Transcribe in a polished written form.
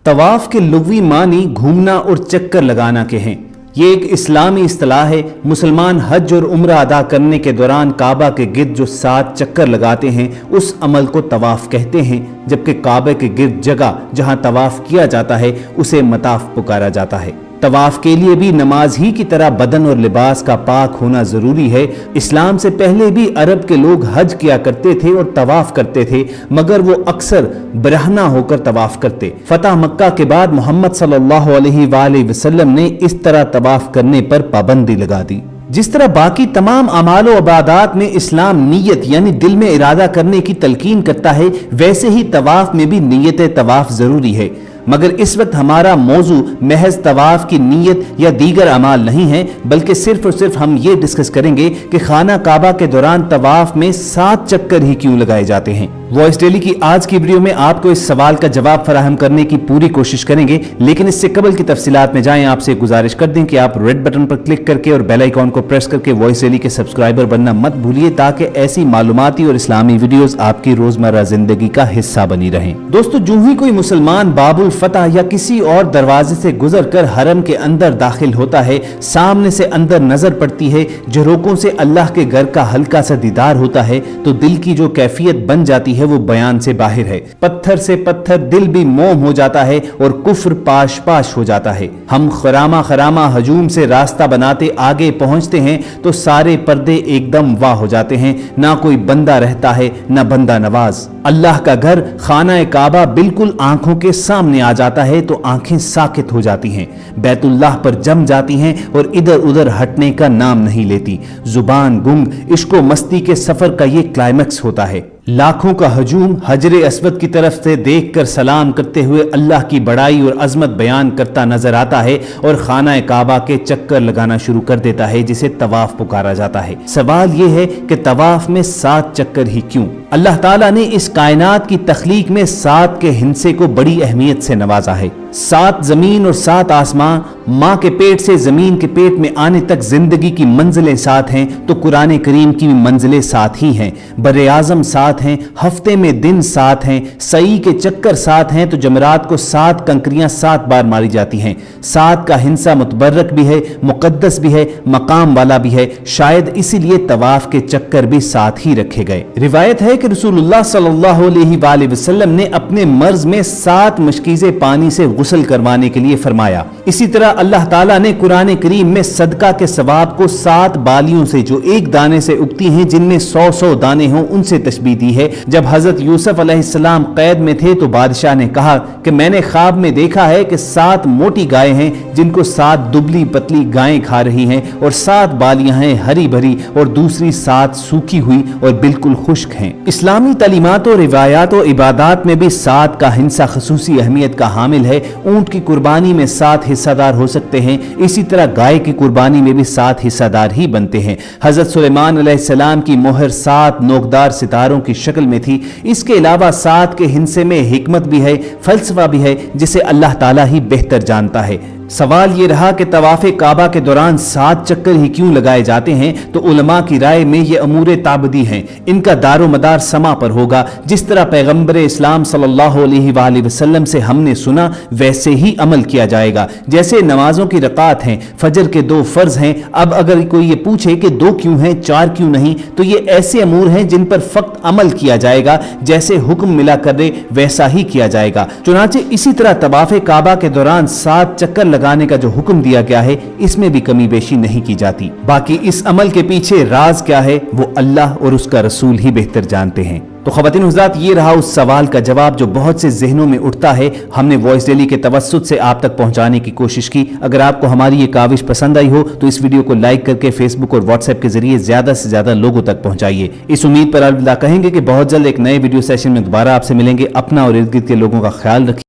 तवाफ के लुग़वी मानी घूमना और चक्कर लगाना के हैं। ये एक इस्लामी इस्तिलाह है। मुसलमान हज और उम्रा अदा करने के दौरान काबा के गिर्द जो 7 चक्कर लगाते हैं उस अमल को तवाफ कहते हैं, जबकि काबा के गिर्द जगह जहां तवाफ किया जाता है उसे मताफ पुकारा जाता है। तवाफ के लिए भी नमाज ही की तरह बदन और लिबास का पाक होना जरूरी है। इस्लाम से पहले भी अरब के लोग हज किया करते थे और तवाफ करते थे, मगर वो अक्सर बरहना होकर तवाफ करते। फतह मक्का के बाद मोहम्मद सल्लल्लाहु अलैहि वसल्लम ने इस तरह तवाफ करने पर पाबंदी लगा दी। जिस तरह बाकी तमाम अमाल व इबादात में इस्लाम नीयत यानी दिल में इरादा करने की तलकीन करता है, वैसे ही तवाफ में भी नीयत तवाफ जरूरी है। मगर इस वक्त हमारा मौजू महज तवाफ की नीयत या दीगर अमाल नहीं है, बल्कि सिर्फ और सिर्फ हम ये डिस्कस करेंगे कि खाना काबा के दौरान तवाफ में 7 चक्कर ही क्यों लगाए जाते हैं। वॉइस डेली की आज की वीडियो में आपको इस सवाल का जवाब फराहम करने की पूरी कोशिश करेंगे, लेकिन इससे कबल की तफसीलात में जाएं आपसे गुजारिश कर दें कि आप रेड बटन पर क्लिक करके और बेल आइकॉन को प्रेस करके वॉइस डेली के सब्सक्राइबर बनना मत भूलिए, ताकि ऐसी मालूमाती और इस्लामी वीडियोस आपकी रोजमर्रा जिंदगी का हिस्सा बनी रहें। दोस्तों, जो ही कोई मुसलमान बाबुल फतह या किसी और दरवाजे से गुजरकर हरम के अंदर दाखिल होता है, सामने से अंदर नजर पड़ती है, झरोकों से अल्लाह के घर का हल्का सा दीदार होता है, तो दिल की जो कैफियत बन जाती है वो बयान से बाहर है। पत्थर से पत्थर दिल भी मोम हो जाता है और कुफ्र पाश पाश हो जाता है। हम खरामा खरामा हजूम से रास्ता बनाते आगे पहुंचते हैं तो सारे पर्दे एकदम वाह हो जाते हैं। ना कोई बंदा रहता है, ना बंदा नवाज। अल्लाह का घर खाना काबा बिल्कुल आंखों के सामने आ जाता है तो आंखें साकित हो जाती हैं, बैतुल्लाह पर जम जाती हैं और इधर उधर हटने का नाम नहीं लेती। जुबान गुंग इश्को मस्ती के सफर का ये क्लाइमैक्स होता है। लाखों का हजूम हजरे अस्वद की तरफ से देखकर सलाम करते हुए अल्लाह की बड़ाई और अजमत बयान करता नजर आता है और खाना काबा के चक्कर लगाना शुरू कर देता है, जिसे तवाफ पुकारा जाता है। सवाल यह है कि तवाफ में 7 चक्कर ही क्यों? अल्लाह ताला ने इस कायनात की तख्लीक में 7 के हिस्से को बड़ी अहमियत से नवाजा है। 7 जमीन और 7 आसमां, माँ के पेट से जमीन के पेट में आने तक जिंदगी की मंजिलें 7 हैं, तो कुरान करीम की मंजिलें 7 ही हैं। बरे आजम 7 हैं, हफ्ते में दिन 7 हैं, सई के चक्कर 7 हैं, तो जमरात को 7 कंकरियां 7 बार मारी जाती हैं। 7 का हिस्सा मुतबर्रक भी है, मुकद्दस भी है, मकाम वाला भी है। शायद इसीलिए तवाफ के चक्कर भी 7 ही रखे गए। रिवायत है कि रसूलुल्लाह सल्लल्लाहु अलैहि वसल्लम ने अपने मर्ज में 7 मशकीज़े पानी से गुस्ल करवाने के लिए फरमाया। इसी तरह अल्लाह ताला ने कुरान करीम में सदका के सवाब को 7 बालियों से जो एक दाने से उगती हैं, जिनमें 100 दाने हों, उनसे तशबीह दी है। जब हजरत यूसुफ अलैहिस्सलाम कैद में थे तो बादशाह ने कहा कि मैंने ख्वाब में देखा है कि 7 मोटी गायें हैं जिनको 7 दुबली पतली गायें खा रही हैं, और 7 बालियां हैं हरी भरी और दूसरी 7 सूखी हुई और बिल्कुल खुश्क हैं। इस्लामी तालीमात और रिवायात और इबादात में भी 7 का हिस्सा खसूसी अहमियत का हामिल है। ऊंट की कुर्बानी में 7 हिस्सादार हो सकते हैं, इसी तरह गाय की कुर्बानी में भी 7 हिस्सादार ही बनते हैं। हजरत सुलेमान अलैहिस्सलाम की मोहर 7 नोकदार सितारों की शक्ल में थी। इसके अलावा 7 के हिस्से में हिकमत भी है, फलसफा भी है, जिसे अल्लाह ताला ही बेहतर जानता है। सवाल ये रहा कि तवाफ़े काबा के दौरान 7 चक्कर ही क्यों लगाए जाते हैं, तो उलमा की राय में ये अमूर ताबदी हैं। इनका दारो मदार समा पर होगा। जिस तरह पैगंबर इस्लाम सल्लल्लाहु अलैहि वसल्लम से हमने सुना, वैसे ही अमल किया जाएगा। जैसे नमाजों की रकात हैं, फजर के 2 फर्ज हैं। अब अगर कोई ये पूछे कि 2 क्यों हैं, 4 क्यों नहीं, तो ये ऐसे अमूर हैं जिन पर फक्त अमल किया जाएगा। जैसे हुक्म मिला करे वैसा ही किया जाएगा। चुनाचे इसी तरह तवाफ़े काबा के दौरान 7 चक्कर लगाने का जो हुक्म दिया गया है, इसमें भी कमी बेशी नहीं की जाती। बाकी इस अमल के पीछे राज क्या है, वो अल्लाह और उसका रसूल ही बेहतर जानते हैं। तो ख़वातीन हज़रात, ये रहा उस सवाल का जवाब जो बहुत से जहनों में उठता है। हमने वॉइस डेली के तवस्सुत से आप तक पहुंचाने की कोशिश की। अगर आपको हमारी ये काविश पसंद आई हो तो इस वीडियो को लाइक करके फेसबुक और व्हाट्सएप के जरिए ज्यादा से ज्यादा लोगों तक पहुंचाइए। इस उम्मीद पर अलविदा कहेंगे कि बहुत जल्द एक नए वीडियो सेशन में दोबारा आपसे मिलेंगे। अपना और इर्द गिर्द के लोगों का ख्याल रखिए।